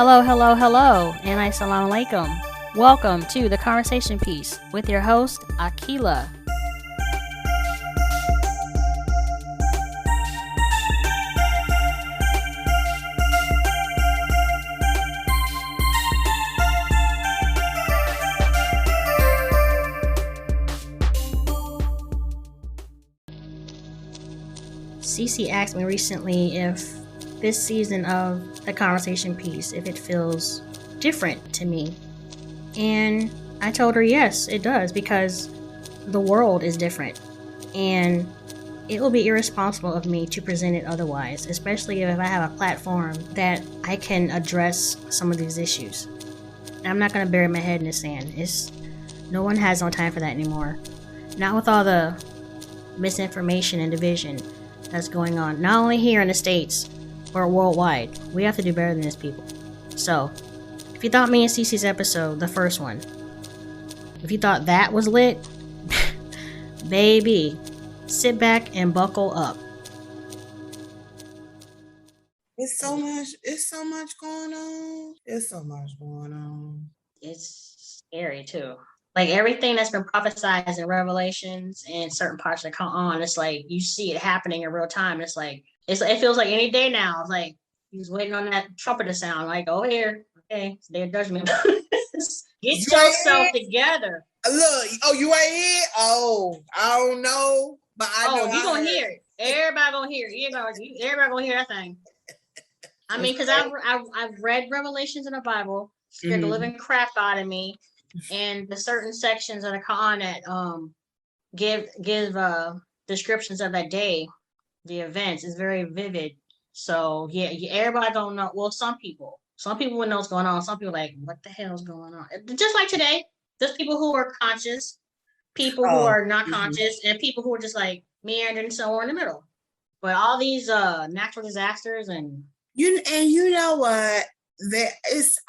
Hello, hello, hello, and assalamu alaikum. Welcome to The Conversation Piece with your host, Akila. CeeCee asked me recently if this season of The Conversation Piece, if it feels different to me. And I told her yes, it does, because the world is different. And it will be irresponsible of me to present it otherwise, especially if I have a platform that I can address some of these issues. And I'm not going to bury my head in the sand. No one has no time for that anymore. Not with all the misinformation and division that's going on, not only here in the States, or worldwide. We have to do better than this, people. So, if you thought me and CeeCee's episode, the first one, if you thought that was lit, baby, sit back and buckle up. It's so much going on. It's scary too. Like everything that's been prophesized in Revelations and certain parts that come on, it's like you see it happening in real time. It's like it feels like any day now. It's like he's waiting on that trumpet to sound. Like, oh here, okay, it's their judgment. Get yourself together. Look, you ain't here. Oh, I don't know, but I know you gonna hear it. Everybody gonna hear it. Everybody gonna hear that thing. I mean, because I've read Revelations in the Bible, scared the living crap out of me. And the certain sections of the Quran that give descriptions of that day, the events, is very vivid. So yeah, everybody don't know. Well, some people will know what's going on. Some people are like, what the hell is going on? Just like today, there's people who are conscious, people who are not conscious, and people who are just like meandering somewhere in the middle. But all these natural disasters and you know what?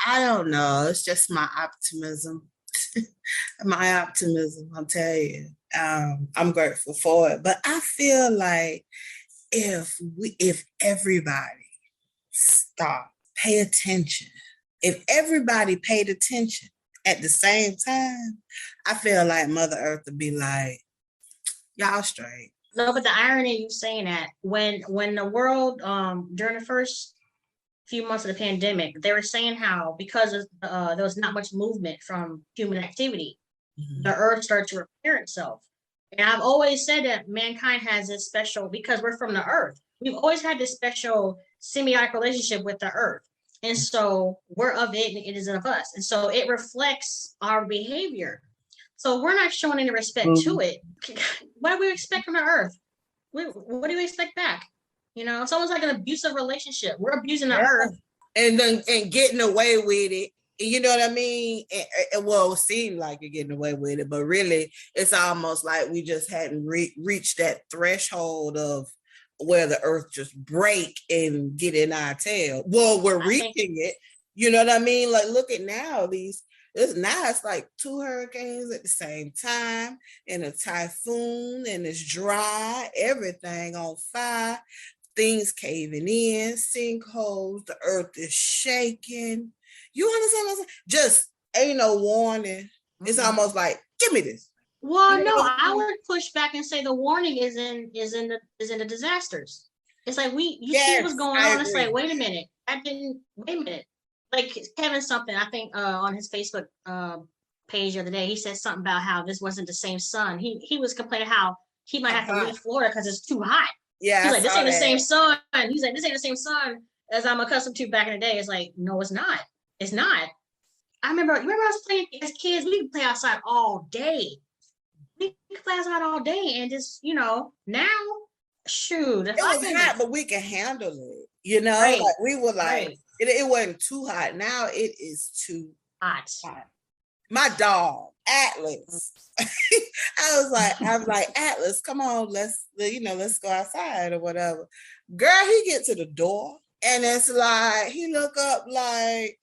I don't know. It's just my optimism. I'll tell you. I'm grateful for it. But I feel like if everybody stopped, pay attention, if everybody paid attention at the same time, I feel like Mother Earth would be like, y'all straight. No, but the irony of you saying that, when the world during the first few months of the pandemic, they were saying how because there was not much movement from human activity, the earth started to repair itself. And I've always said that mankind has this special, because we're from the earth, we've always had this special symbiotic relationship with the earth. And so we're of it and it is of us. And so it reflects our behavior. So we're not showing any respect to it. What do we expect from the earth? What do we expect back? You know, it's almost like an abusive relationship. We're abusing the earth. And getting away with it. You know what I mean? Well, it seemed like you're getting away with it, but really, it's almost like we just hadn't reached that threshold of where the earth just break and get in our tail. Well, we're reaching it. You know what I mean? Like, look at now, it's like 2 hurricanes at the same time, and a typhoon, and it's dry, everything on fire, things caving in, sinkholes, the earth is shaking. You understand what I'm saying? Just ain't no warning. It's almost like, give me this. Well, no, I would push back and say the warning is in the disasters. It's like see what's going on. It's like, wait a minute. Like Kevin something, I think on his Facebook page the other day, he said something about how this wasn't the same sun. He was complaining how he might have to leave Florida because it's too hot. Yeah, he's like, this ain't the same sun. He's like, this ain't the same sun as I'm accustomed to back in the day. It's like, no, it's not. It's not. I remember I was playing as kids. We could play outside all day. And just, now, shoot. It was hot, but we can handle it. You know, right. Like we were like, right. It wasn't too hot. Now it is too hot. My dog, Atlas. I was like, Atlas, come on, let's go outside or whatever. Girl, he get to the door and it's like, he look up like,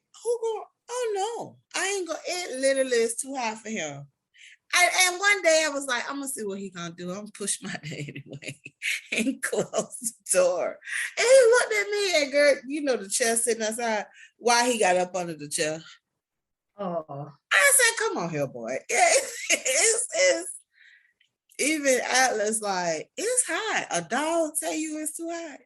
oh no, I ain't gonna, it literally is too hot for him. And one day I was like, I'm gonna see what he gonna do. I'm gonna push my daddy away and close the door. And he looked at me and girl, you know the chair sitting outside. Why he got up under the chair? Oh, I said, come on here, boy. It's even Atlas like, it's hot. A dog tell you it's too hot.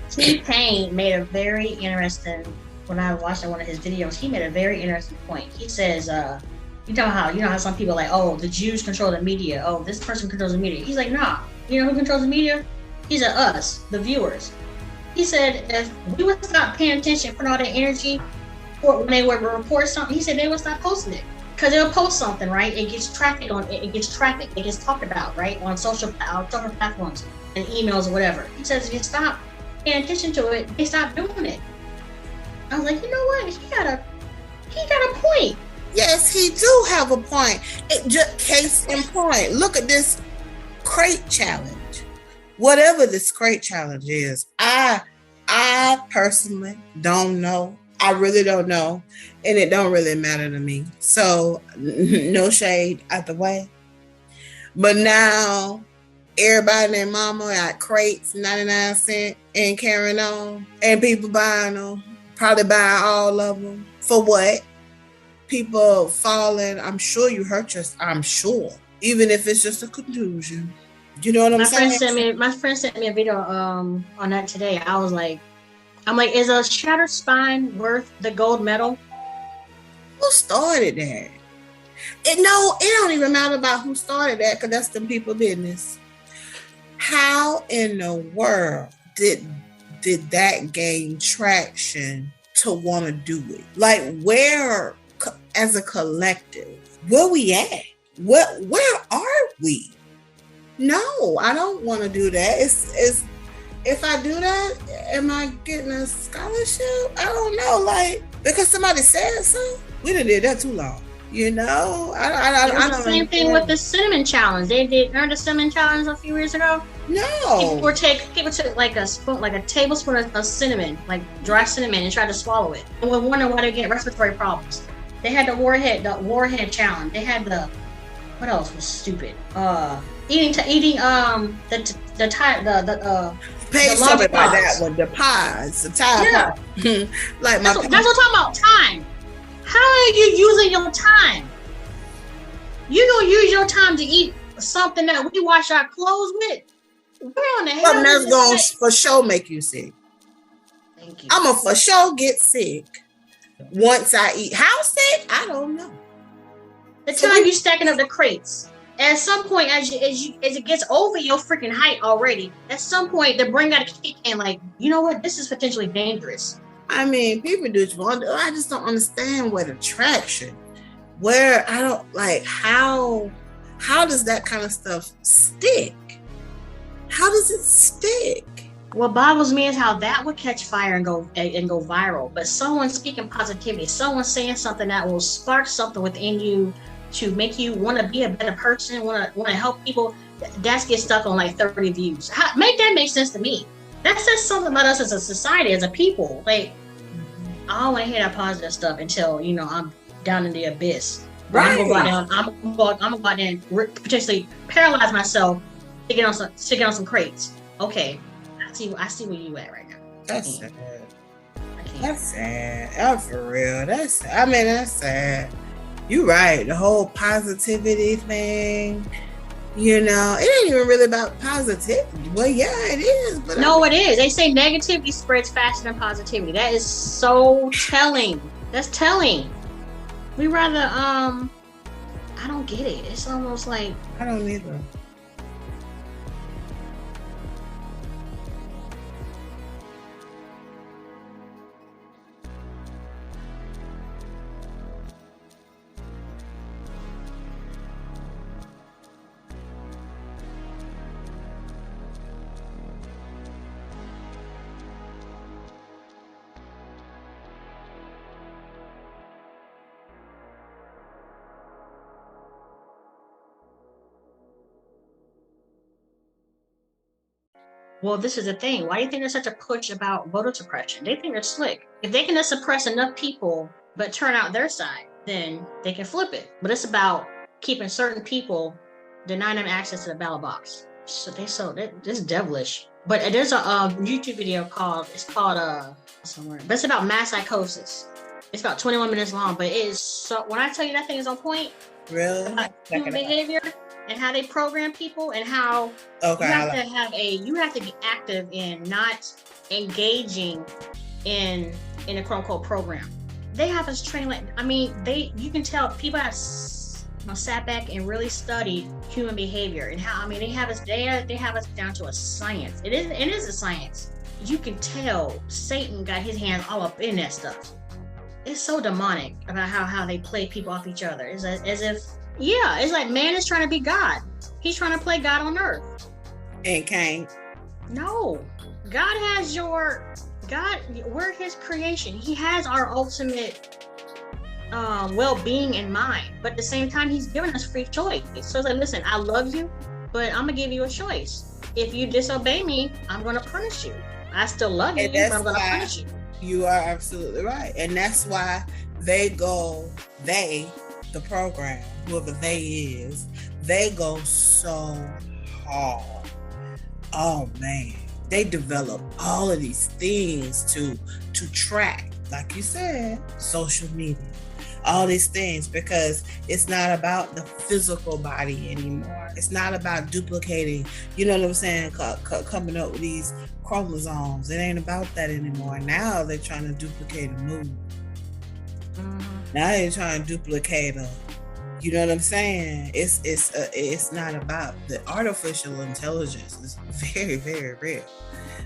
T-Pain made a very interesting, when I watched one of his videos, he made a very interesting point. He says, you know how some people are like, oh, the Jews control the media. Oh, this person controls the media. He's like, nah. You know who controls the media? He's us, the viewers. He said if we would stop paying attention, put all that energy when they would report something, he said they would stop posting it. Because they'll post something, right? It gets traffic on it, gets talked about, right? On social platforms and emails or whatever. He says if you stop paying attention to it, they stop doing it. I was like, you know what? He got a point. Yes, he do have a point. It just case in point. Look at this crate challenge. Whatever this crate challenge is, I personally don't know. I really don't know. And it don't really matter to me. So no shade out the way. But now everybody and their mama got crates, 99 cents and carrying on. And people buying them. Probably buying all of them. For what? People falling. I'm sure you hurt yourself. I'm sure. Even if it's just a contusion. You know what I'm saying? My friend sent me a video on that today. I'm like, is a shattered spine worth the gold medal? Who started that? It don't even matter about who started that because that's the people business. How in the world did that gain traction to want to do it? Like where, as a collective, where we at? Where are we? No, I don't want to do that. It's if I do that, am I getting a scholarship? I don't know. Like because somebody said so. We done did that too long. You know, I don't. The same thing with the cinnamon challenge. They did the cinnamon challenge a few years ago. No, people took like a spoon, like a tablespoon of cinnamon, like dry cinnamon, and tried to swallow it. And we wonder why they get respiratory problems. They had the warhead challenge. They had what else was stupid? Eating the pay something like that one. The pies, the Tide Pod. Like that's what I'm talking about. Time. How are you using your time? You gonna use your time to eat something that we wash our clothes with? Where on the hell? Something that's gonna for sure make you sick. Thank you. I'ma for sure get sick once I eat. How sick? I don't know. The time you stacking up the crates. At some point, as it gets over your freaking height already, at some point the brain got to kick in. Like, you know what? This is potentially dangerous. I mean, people do wonder. I just don't understand where the traction. Where I don't like how does that kind of stuff stick? How does it stick? What bothers me is how that would catch fire and go viral. But someone speaking positivity, someone saying something that will spark something within you to make you want to be a better person, want to help people, that's get stuck on like 30 views. Make that make sense to me. That says something about us as a society, as a people. Like, I don't want to hear that positive stuff until, I'm down in the abyss. Right. I'm gonna go out there and potentially paralyze myself, sticking on some crates. Okay, I see where you at right now. That's sad. That's sad. Oh, for real. That's sad. You're right. The whole positivity thing, it ain't even really about positivity. Well, yeah, it is. But no, it is. They say negativity spreads faster than positivity. That is so telling. That's telling. We rather, I don't get it. It's almost like. I don't either. Well, this is the thing. Why do you think there's such a push about voter suppression? They think they're slick. If they can just suppress enough people but turn out their side, then they can flip it. But it's about keeping certain people, denying them access to the ballot box. So this devilish. But there's a YouTube video called somewhere. But it's about mass psychosis. It's about 21 minutes long, but it is so. When I tell you that thing is on point, Really? about human behavior and how they program people and how you have to be active in not engaging in a quote unquote program. They have us trained you can tell people have sat back and really studied human behavior and how they have us down to a science. It is a science. You can tell Satan got his hands all up in that stuff. It's so demonic about how they play people off each other. It's as if it's like man is trying to be God. He's trying to play God on earth. And can't. No. We're his creation. He has our ultimate well-being in mind. But at the same time, he's giving us free choice. So it's like, listen, I love you, but I'm gonna give you a choice. If you disobey me, I'm gonna punish you. I still love you, but I'm gonna punish you. You are absolutely right. And that's why the program, whoever they is, they go so hard. Oh man. They develop all of these things to track, like you said, social media, all these things, because it's not about the physical body anymore. It's not about duplicating, you know what I'm saying, coming up with these chromosomes. It ain't about that anymore. Now they're trying to duplicate a mood. Mm-hmm. Now they're trying to duplicate you know what I'm saying? It's not about the artificial intelligence. It's very, very real.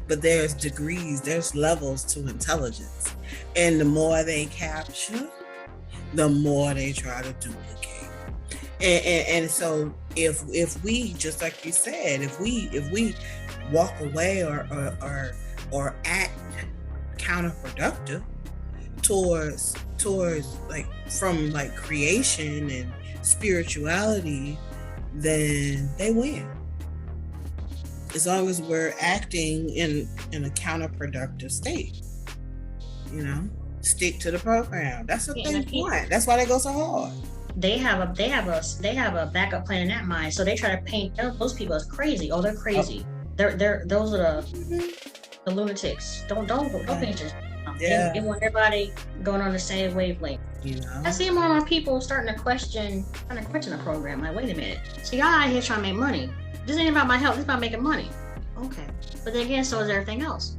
But there's degrees, there's levels to intelligence. And the more they capture, the more they try to duplicate. And so if we, just like you said, if we walk away or act counterproductive towards like from like creation and spirituality, then they win. As long as we're acting in a counterproductive state, stick to the program. That's what they want. That's why they go so hard. They have a backup plan in that mind, so they try to paint those people as crazy. Oh, they're crazy. Oh. Those are the lunatics. Don't paint yourself. Yeah. They want everybody going on the same wavelength. I see more and more people starting to question the program. Like, wait a minute. So y'all out here trying to make money. This ain't about my health. It's about making money. Okay. But then again, so is everything else.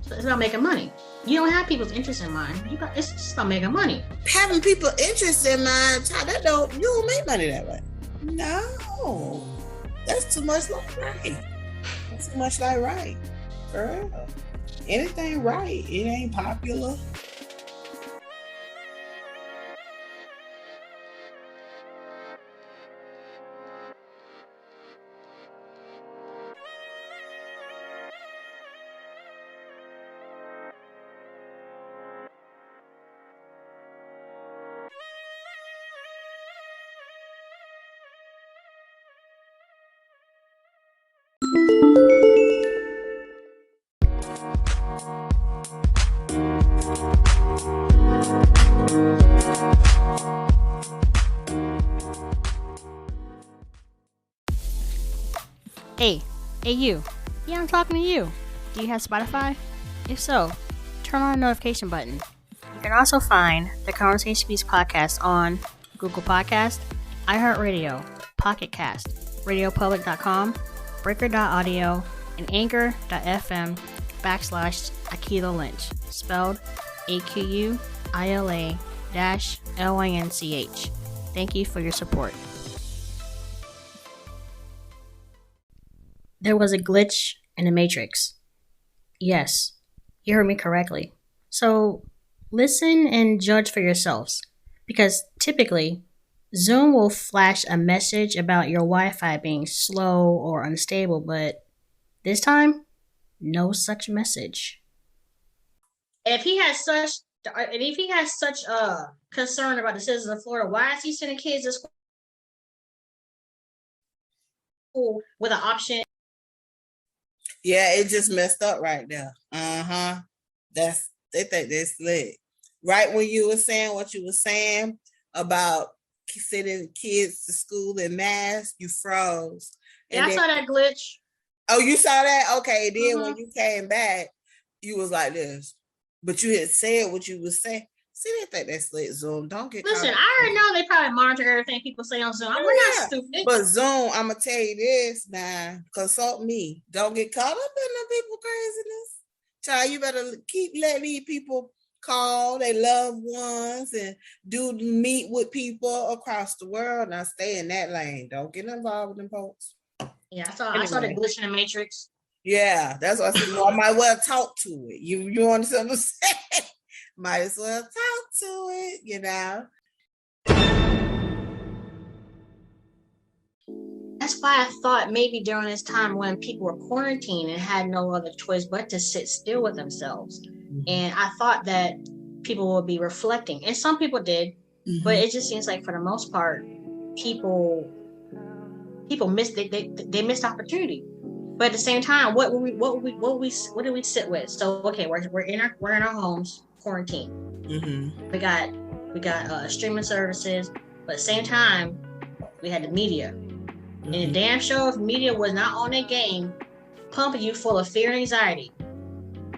So it's about making money. You don't have people's interest in mind. It's just about making money. Having people interest in mind, you don't make money that way. No. That's too much like right. That's too much like right. For real. Anything right, it ain't popular. Hey you. Yeah, I'm talking to you. Do you have Spotify? If so, turn on the notification button. You can also find the Conversation Piece podcast on Google Podcast, iHeartRadio, Pocket Cast, RadioPublic.com, Breaker.audio, and Anchor.fm/Akila Lynch, spelled AQUILA-LYNCH. Thank you for your support. There was a glitch in the Matrix. Yes, you heard me correctly. So listen and judge for yourselves. Because typically, Zoom will flash a message about your Wi-Fi being slow or unstable, but this time, no such message. If he has such concern about the citizens of Florida, why is he sending kids to school with an option? Yeah, it just messed up right there. They think they're slick. Right when you were saying what you were saying about sending kids to school in masks, you froze. Yeah, I saw that glitch. Oh, you saw that? Okay. Then when you came back, you was like this. But you had said what you was saying. See, they think that's slick, Zoom. Don't get Listen, caught up. I already know they probably monitor everything people say on Zoom. We're not stupid. But Zoom, I'm gonna tell you this now. Consult me. Don't get caught up in the people craziness. Child, you better keep letting these people call their loved ones and do meet with people across the world. Now stay in that lane. Don't get involved with them folks. Yeah, I saw the glitch in the Matrix. Yeah, that's what I said. Well, I might well talk to it. You want something to say? Might as well talk to it, you know. That's why I thought maybe during this time when people were quarantined and had no other choice but to sit still with themselves. And I thought that people would be reflecting. And some people did, but it just seems like for the most part, people missed they missed opportunity. But at the same time, what did we sit with? So okay, we're in our homes, quarantine. We got streaming services, but at the same time, we had the media. And the damn show if media was not on their game, pumping you full of fear and anxiety,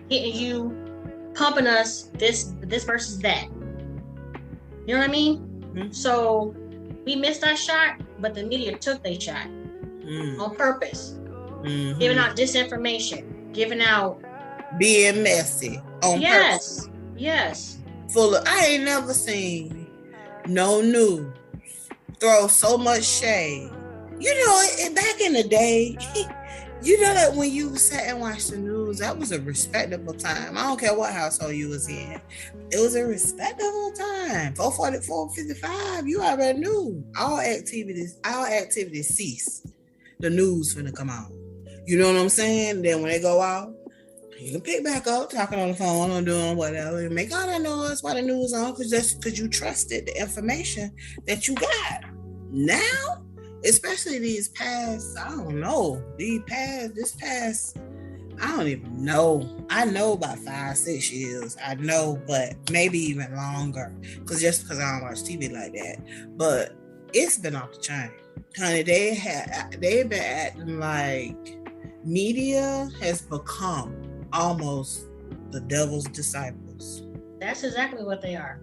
hitting you, pumping us this versus that. You know what I mean? So we missed our shot, but the media took their shot on purpose. Giving out disinformation, giving out being messy on purpose. Yes. Full of I ain't never seen no news throw so much shade. You know, back in the day, you know that when you sat and watched the news, that was a respectable time. I don't care what household you was in. It was a respectable time. 444, 55, you already knew. All activities cease. The news finna come on. You know what I'm saying? Then when they go out, you can pick back up, talking on the phone or doing whatever, and make all that noise while the news on, because you trusted the information that you got. Now, especially this past, I don't even know. I know about 5-6 years. I know, but maybe even longer. Because I don't watch TV like that. But it's been off the chain. Honey, they've been acting like media has become almost the devil's disciples. That's exactly what they are.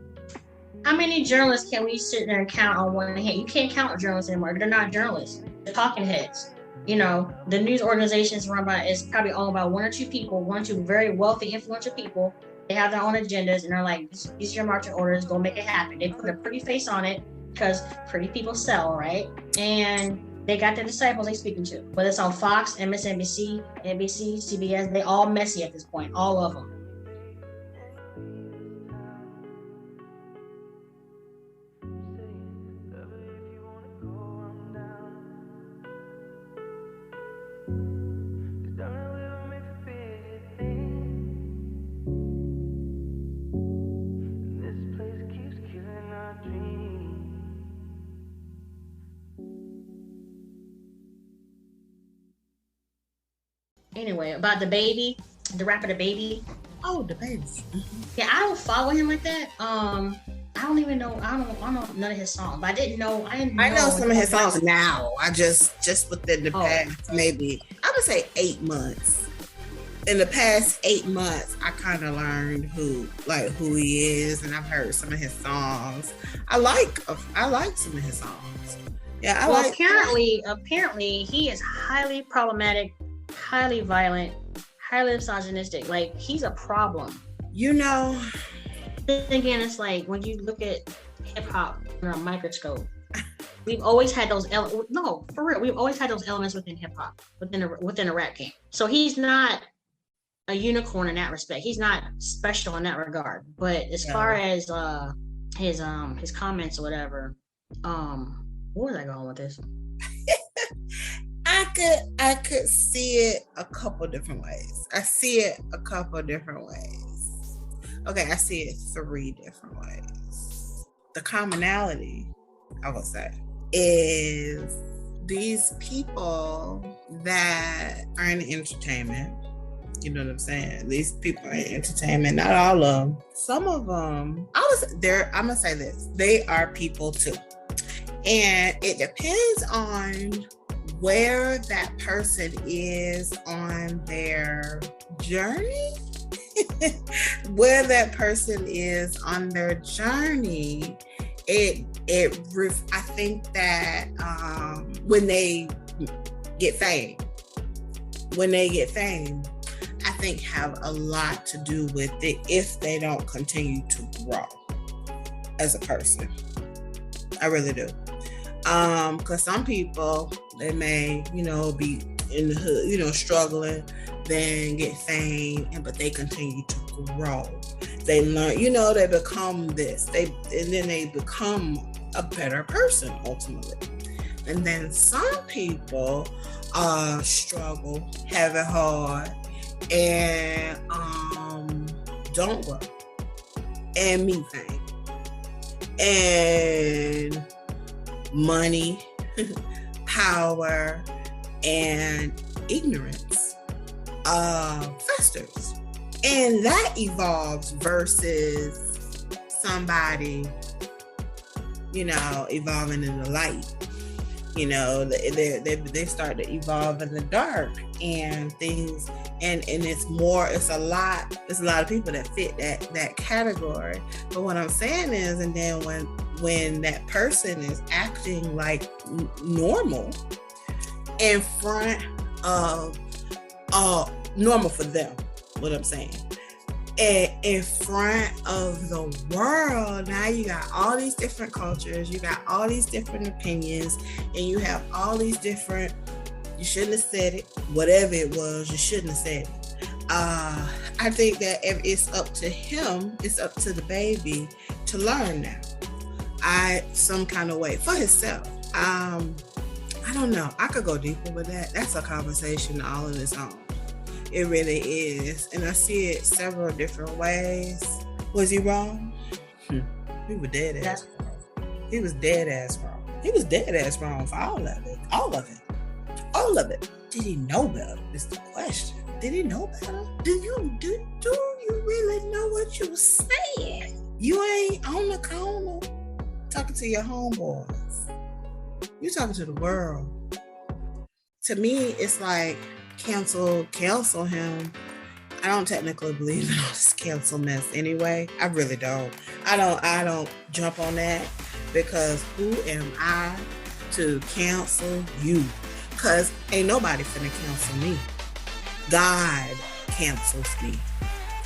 How many journalists can we sit there and count on one hand? You can't count journalists anymore. They're not journalists. They're talking heads. You know, the news organization is probably owned by one or two very wealthy, influential people. They have their own agendas, and they're like, these are your marching orders, go make it happen. They put a pretty face on it because pretty people sell, right? And they got their disciples they speaking to. Whether it's on Fox, MSNBC, NBC, CBS, they all messy at this point, all of them. Anyway, about DaBaby, the rapper DaBaby. Oh, DaBaby. Yeah, I don't follow him like that. I don't even know. I don't know none of his songs. But I know some of his songs now. I just within the past maybe I would say 8 months. In the past 8 months, I kind of learned who he is, and I've heard some of his songs. I like some of his songs. Yeah, apparently he is highly problematic, highly violent, highly misogynistic. Like, he's a problem. You know. Then again, it's like when you look at hip hop under a microscope, we've always had those we've always had those elements within hip hop, within a rap game. So he's not a unicorn in that respect. He's not special in that regard. But as far as his comments or whatever, where was I going with this? I could see it a couple different ways. Okay, I see it 3 different ways. The commonality, I would say, is these people that are in entertainment, you know what I'm saying? These people are in entertainment, not all of them. Some of them, I'm gonna say this, they are people too. And it depends on where that person is on their journey. Where that person is on their journey, I think that when they get fame, I think have a lot to do with it if they don't continue to grow as a person. I really do. Because some people, they may, be in the hood, struggling, then get fame, but they continue to grow. They learn, they become this, and then they become a better person ultimately. And then some people struggle, have it hard, and don't grow and meet fame and money, power, and ignorance festers, and that evolves versus somebody evolving in the light. They start to evolve in the dark and things, and it's a lot of people that fit that category. But what I'm saying is, and then when that person is acting like normal in front of normal for them, what I'm saying, and in front of the world, now you got all these different cultures, you got all these different opinions, and you have all these different, you shouldn't have said it, whatever it was, you shouldn't have said it. I think that it's up to him, it's up to DaBaby to learn now. Some kind of way for himself. I don't know. I could go deeper with that. That's a conversation all on its own. It really is. And I see it several different ways. Was he wrong? He was dead ass wrong. He was dead ass wrong. He was dead ass wrong for all of it. All of it. All of it. Did he know better? Is the question. Did he know better? Do you really know what you saying? You ain't on the corner talking to your homeboys. You talking to the world. To me, it's like cancel him. I don't technically believe in all this cancel mess anyway. I really don't. I don't jump on that, because who am I to cancel you? Because ain't nobody finna cancel me. God cancels me.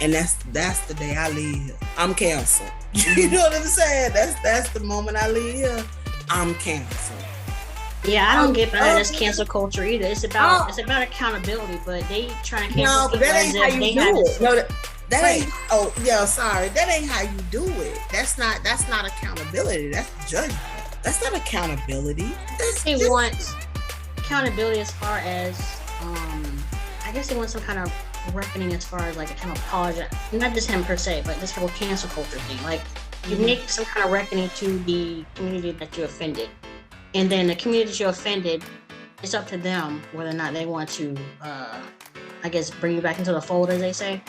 And that's the day I leave here. I'm canceled. You know what I'm saying? That's the moment I leave here. I'm canceled. Yeah, I don't get behind this cancel culture either. It's about accountability, but they trying to cancel people as if they have it. No, that ain't. Oh, yeah, sorry. That ain't how you do it. That's not accountability. That's judgment. That's not accountability. They want accountability as far as I guess they want some kind of reckoning as far as like a kind of apology. Not just him per se, but this whole cancel culture thing. Like you make some kind of reckoning to the community that you offended. And then the community that you offended, it's up to them whether or not they want to, I guess, bring you back into the fold, as they say.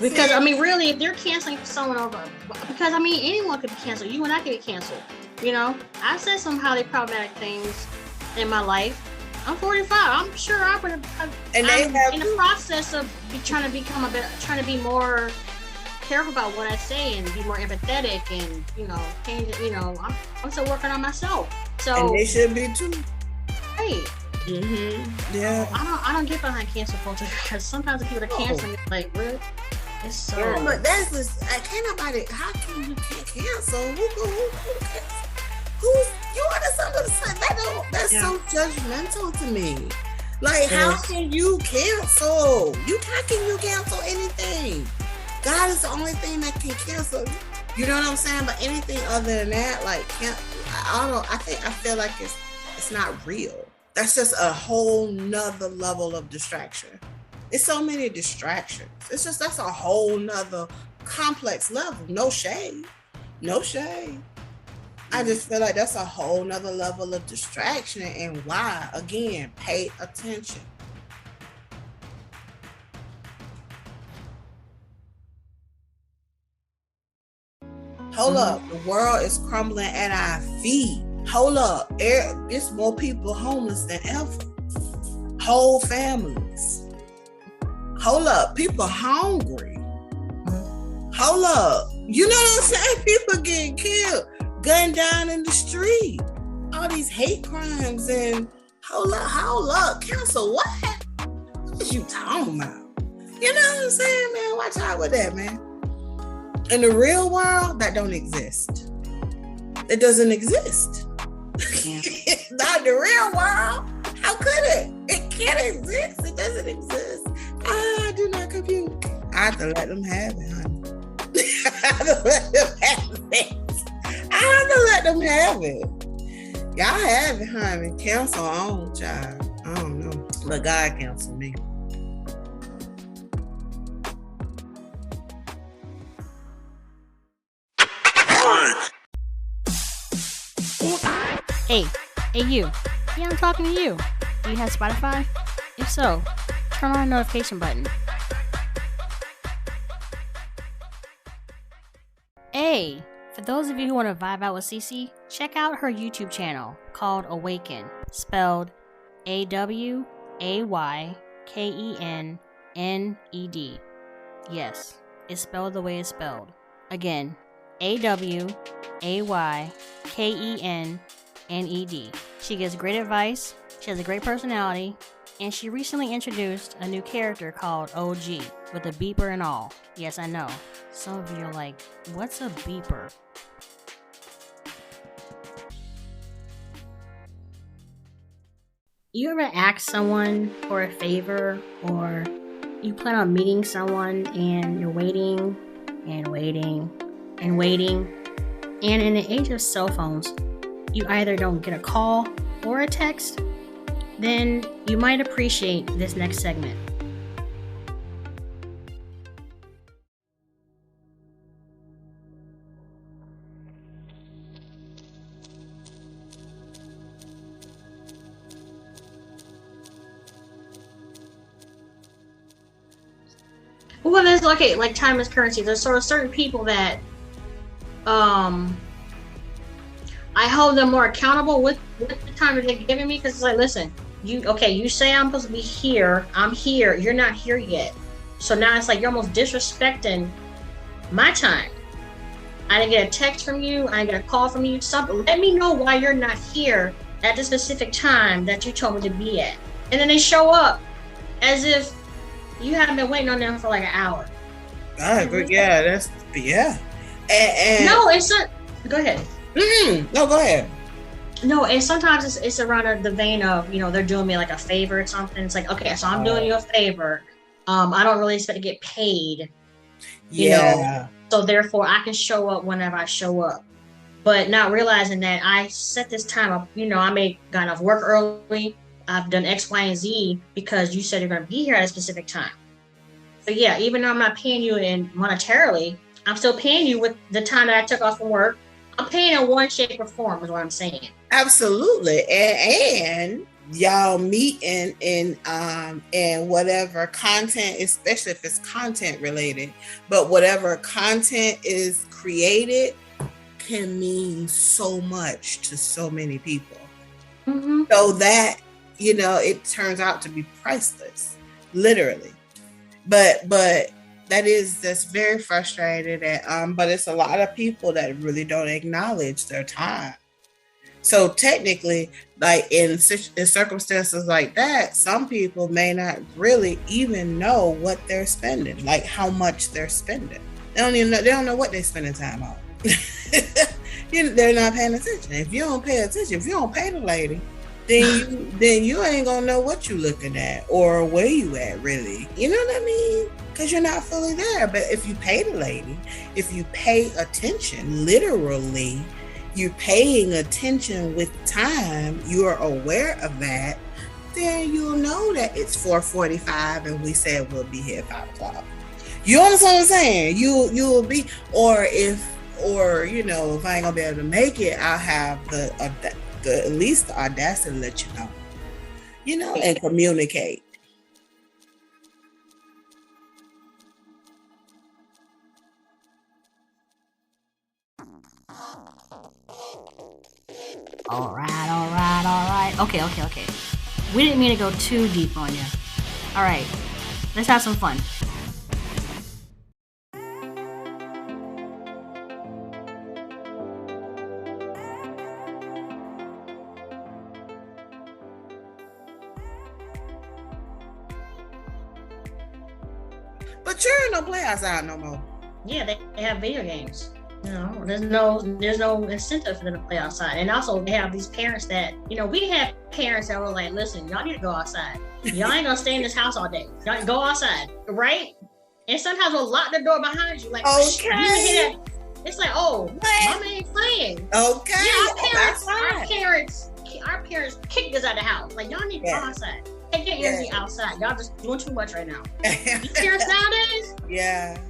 Because, really, if they're canceling someone over, because, anyone could be canceled. You and I could be canceled, I've said some highly problematic things in my life. I'm 45. I'm sure I'm in the process of trying to be more careful about what I say and be more empathetic and, change it, I'm still working on myself. So, and they should be too. Hey. Mm-hmm. Yeah. I don't get behind cancel culture, because sometimes the people that cancel me, like, really? It's so. Yeah, but that's just, can't nobody, how can you cancel? You understand what I'm saying? That's so judgmental to me. Like, how can you cancel? How can you cancel anything? God is the only thing that can cancel. You know what I'm saying? But anything other than that, like, I feel like it's not real. That's just a whole nother level of distraction. It's so many distractions. That's a whole nother complex level. No shade. I just feel like that's a whole nother level of distraction. And why? Again, pay attention. Hold up, the world is crumbling at our feet. Hold up, it's more people homeless than ever. Whole families. Hold up, people hungry. Hold up, you know what I'm saying? People getting killed, gunned down in the street. All these hate crimes and hold up, cancel what? What you talking about? You know what I'm saying, man? Watch out with that, man. In the real world, that don't exist. It doesn't exist. Not in the real world. How could it? It can't exist. It doesn't exist. I do not compute. I have to let them have it, honey. I have to let them have it. I have to let them have it. Y'all have it, honey. Cancel on, child. I don't know. But God cancel me. Hey, you. Yeah, I'm talking to you. Do you have Spotify? If so, turn on the notification button. Hey, for those of you who want to vibe out with CeeCee, check out her YouTube channel called Awaken, spelled AWAYKENNED. Yes, it's spelled the way it's spelled. Again, AWAYKENNED. She gives great advice, she has a great personality, and she recently introduced a new character called OG, with a beeper and all. Yes, I know. Some of you are like, what's a beeper? You ever ask someone for a favor, or you plan on meeting someone and you're waiting and waiting and waiting, and in the age of cell phones, you either don't get a call or a text? Then you might appreciate this next segment. Well, there's like time is currency. There's sort of certain people that I hold them more accountable with the time that they're giving me, because it's like, listen, you say I'm supposed to be here, I'm here, you're not here yet. So now it's like you're almost disrespecting my time. I didn't get a text from you, I didn't get a call from you, something. Let me know why you're not here at the specific time that you told me to be at. And then they show up as if you haven't been waiting on them for like an hour. I agree. Yeah, And no, it's not. Go ahead. No, go ahead. No, and sometimes it's around the vein of, they're doing me like a favor or something. It's like, okay, so I'm doing you a favor. I don't really expect to get paid. You know, so therefore I can show up whenever I show up. But not realizing that I set this time up, I may got off work early. I've done X, Y, and Z because you said you're going to be here at a specific time. So yeah, even though I'm not paying you monetarily, I'm still paying you with the time that I took off from work. I'm paying in one shape or form is what I'm saying. Absolutely. And y'all meet in whatever content, especially if it's content related, but whatever content is created can mean so much to so many people. Mm-hmm. So that, it turns out to be priceless, literally. But that's very frustrating. But it's a lot of people that really don't acknowledge their time. So technically, like in circumstances like that, some people may not really even know what they're spending, like how much they're spending. They don't know what they're spending time on. They're not paying attention. If you don't pay attention, if you don't pay the lady, then you ain't gonna know what you looking at or where you at, really. You know what I mean? Because you're not fully there. But if you pay the lady, if you pay attention, literally, you're paying attention with time, you're aware of that, then you'll know that it's 4:45 and we said we'll be here at 5 o'clock. You understand what I'm saying? You'll be, or if or if I ain't gonna be able to make it, I'll have the at least the audacity to let you know, and communicate. All right. Okay. We didn't mean to go too deep on you. All right, let's have some fun. But children don't play outside no more. Yeah, they have video games. There's no incentive for them to play outside. And also they have these parents that, we have parents that were like, listen, y'all need to go outside. Y'all ain't gonna stay in this house all day. Y'all go outside, right? And sometimes we'll lock the door behind you. Like, okay. You hear that? It's like, oh, mama ain't playing. Okay. Yeah, our parents kicked us out of the house. Like, y'all need to go outside. Take your energy outside. Y'all just doing too much right now. These parents nowadays,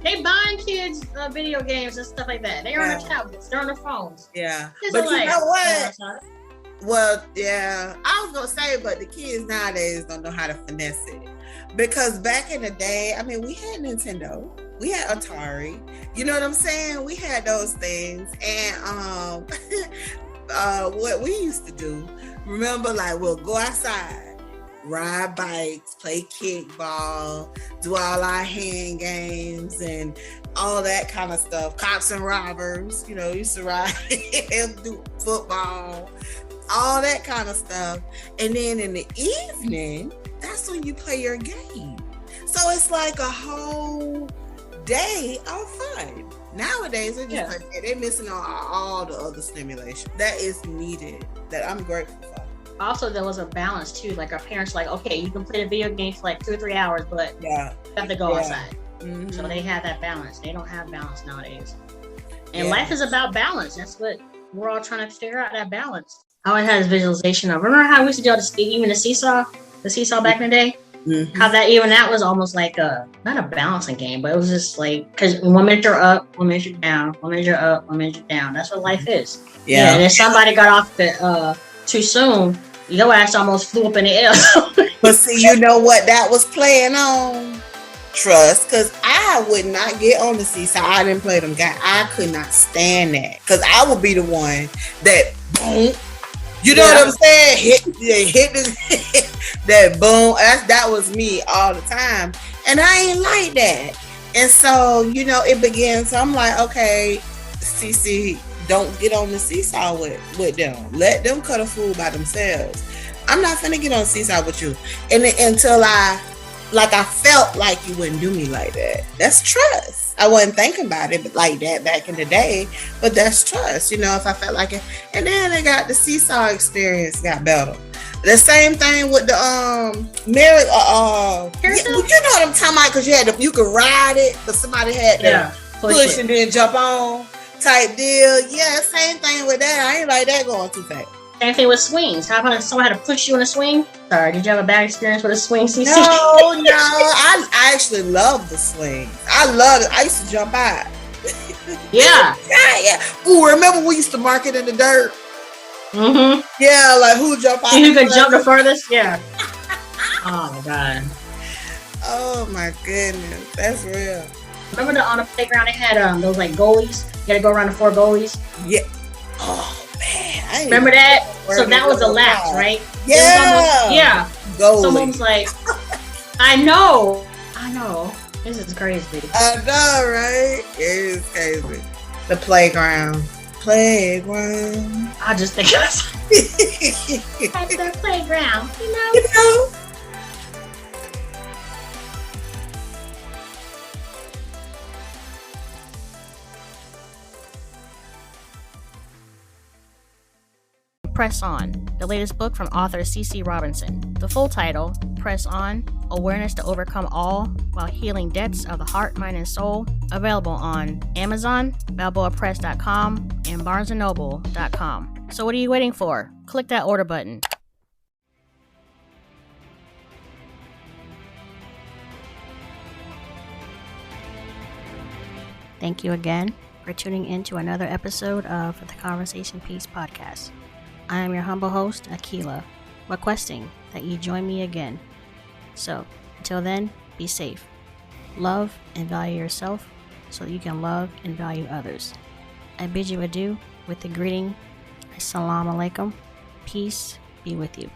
they buying kids video games and stuff like that. They are on their tablets, they're on their phones. Yeah, but you know what? Well, yeah, I was gonna say, but the kids nowadays don't know how to finesse it, because back in the day, I mean, we had Nintendo, we had Atari. You know what I'm saying? We had those things, and what we used to do. Remember, like, we'll go outside, ride bikes, play kickball, do all our hand games and all that kind of stuff. Cops and robbers, used to ride and do football, all that kind of stuff. And then in the evening, that's when you play your game. So it's like a whole day of fun. Nowadays, they're missing on all the other stimulation that is needed, that I'm grateful for. Also, there was a balance too. Like, our parents were like, okay, you can play the video game for like 2 or 3 hours, but you have to go outside. Mm-hmm. So they had that balance. They don't have balance nowadays. And life is about balance. That's what we're all trying to figure out, that balance. I always had this visualization of, remember how we used to do even the seesaw back in the day? Mm-hmm. How that was almost like not a balancing game, but it was just like, because 1 minute you're up, 1 minute you're down, 1 minute you're up, 1 minute you're down. That's what life is. Yeah. And if somebody got off too soon, your ass almost flew up in the air. But see, you know what that was playing on? Trust, because I would not get on the seesaw. I didn't play them guys. I could not stand that, because I would be the one that boom. You know what I'm saying? Hit that boom. That was me all the time, and I ain't like that. And so it began. So I'm like, okay, CeeCee, don't get on the seesaw with them. Let them cut a fool by themselves. I'm not finna get on the seesaw with you. And until I felt like you wouldn't do me like that. That's trust. I wasn't thinking about it like that back in the day, but that's trust. If I felt like it. And then I got the seesaw experience got better. The same thing with the marriage. You know what I'm talking about? Because you could ride it, but somebody had to push and then jump on. Type deal. Yeah, same thing with that. I ain't like that going too fast. Same thing with swings. How about if someone had to push you in a swing? Sorry, did you have a bad experience with a swing, CeeCee? No. I actually love the swing. I love it. I used to jump out. Yeah. Yeah. Ooh, remember we used to mark it in the dirt? Mm-hmm. Yeah, like who jump out? Who could jump the furthest? Yeah. Oh my God. Oh my goodness, that's real. Remember on the playground they had those like goalies? You had to go around the 4 goalies. Yeah. Oh man. Remember that? So that was a lapse, right? Yeah. Goalie. Someone was like, I know. This is crazy. I know, right? It is crazy. The playground. I just think at the playground, you know. Press On, the latest book from author CeeCee Robinson. The full title, Press On, Awareness to Overcome All While Healing Debts of the Heart, Mind, and Soul, available on Amazon, balboapress.com, and barnesandnoble.com. So what are you waiting for? Click that order button. Thank you again for tuning in to another episode of the Conversation Piece podcast. I am your humble host, Akila, requesting that you join me again. So, until then, be safe. Love and value yourself so that you can love and value others. I bid you adieu with the greeting, Assalamu alaikum. Peace be with you.